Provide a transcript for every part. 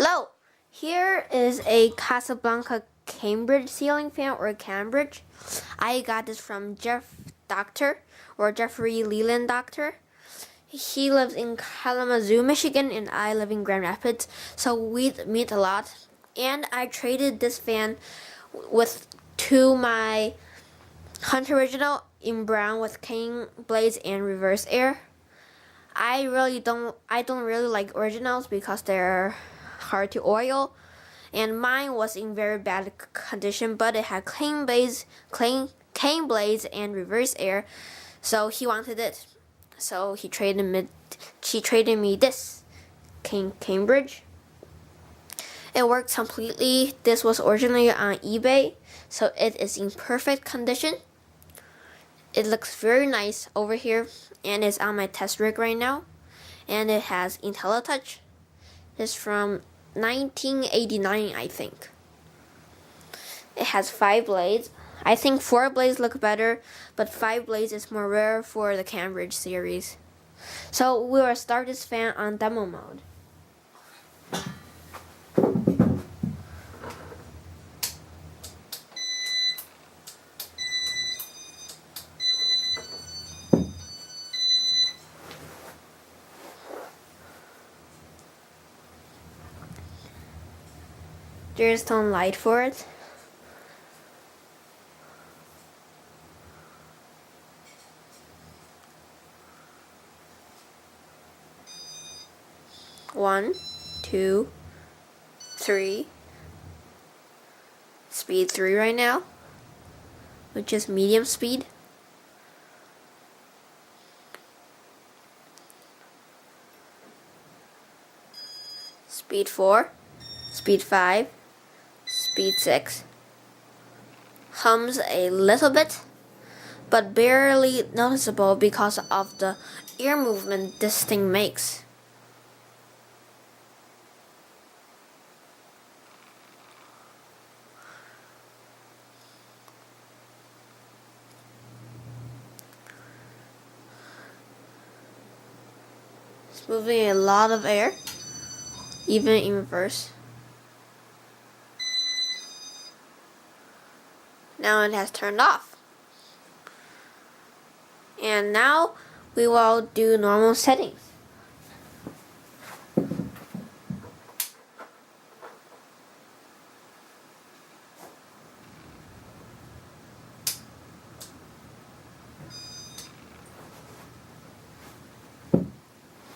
Hello, here is a Casablanca Cambridge Ceiling Fan or Cambridge. I got this from Jeffrey Leland Doctor. He lives in Kalamazoo, Michigan, and I live in Grand Rapids, so we meet a lot. And I traded this fan to my Hunt Original in brown with cane blades and reverse air. I don't really like originals because they're hard to oil, and mine was in very bad condition, but it had cane blades and reverse air, so he wanted it. So she traded me this Cambridge. It worked completely. This was originally on eBay, so it is in perfect condition. It looks very nice over here, and it's on my test rig right now. And it has IntelliTouch. It's from 1989, I think. It has 5 blades. I think 4 blades look better, but 5 blades is more rare for the Cambridge series. So we will start this fan on demo mode. There's some light for it. One, 2, 3. Speed 3 right now, which is medium speed. Speed 4, speed 5, speed 6. Hums a little bit, but barely noticeable because of the ear movement this thing makes. It's moving a lot of air, even in reverse. Now it has turned off. And now we will do normal settings.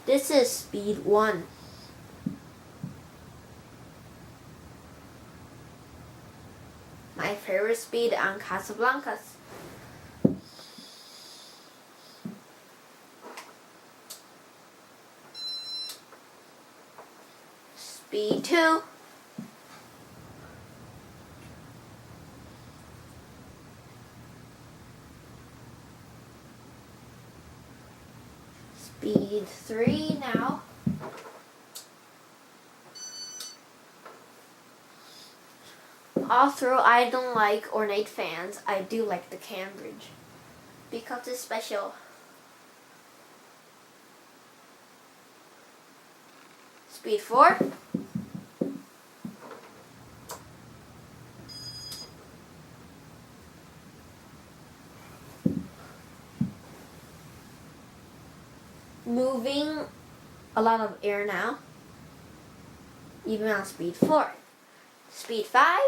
This is speed 1. My favorite speed on Casablancas. Speed 2. Speed 3 now. Although I don't like ornate fans, I do like the Cambridge because it's special. Speed 4. Moving a lot of air now, even on speed 4. Speed 5.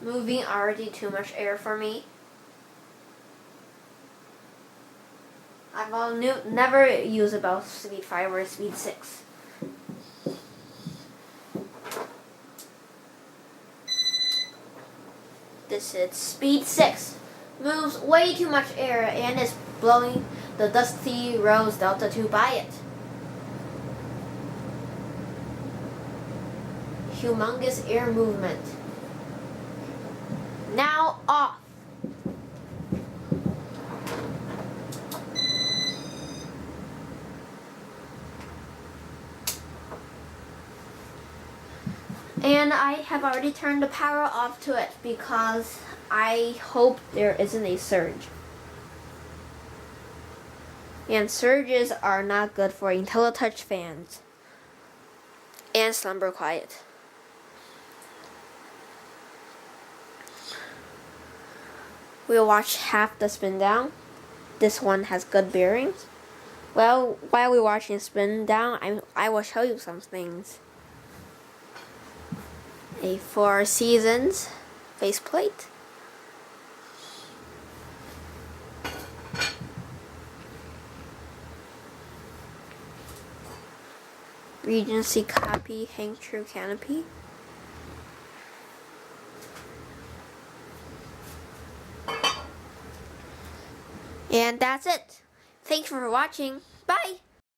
Moving already too much air for me. I will never use about speed 5 or speed 6. This is speed 6. Moves way too much air and is blowing the Dusty Rose Delta 2 by it. Humongous air movement. Now off. And I have already turned the power off to it because I hope there isn't a surge. And surges are not good for IntelliTouch fans. And Slumber Quiet. We'll watch half the spin down. This one has good bearings. Well, while we're watching spin down, I will show you some things. A Four Seasons faceplate. Regency copy hang true canopy. And that's it. Thanks for watching. Bye!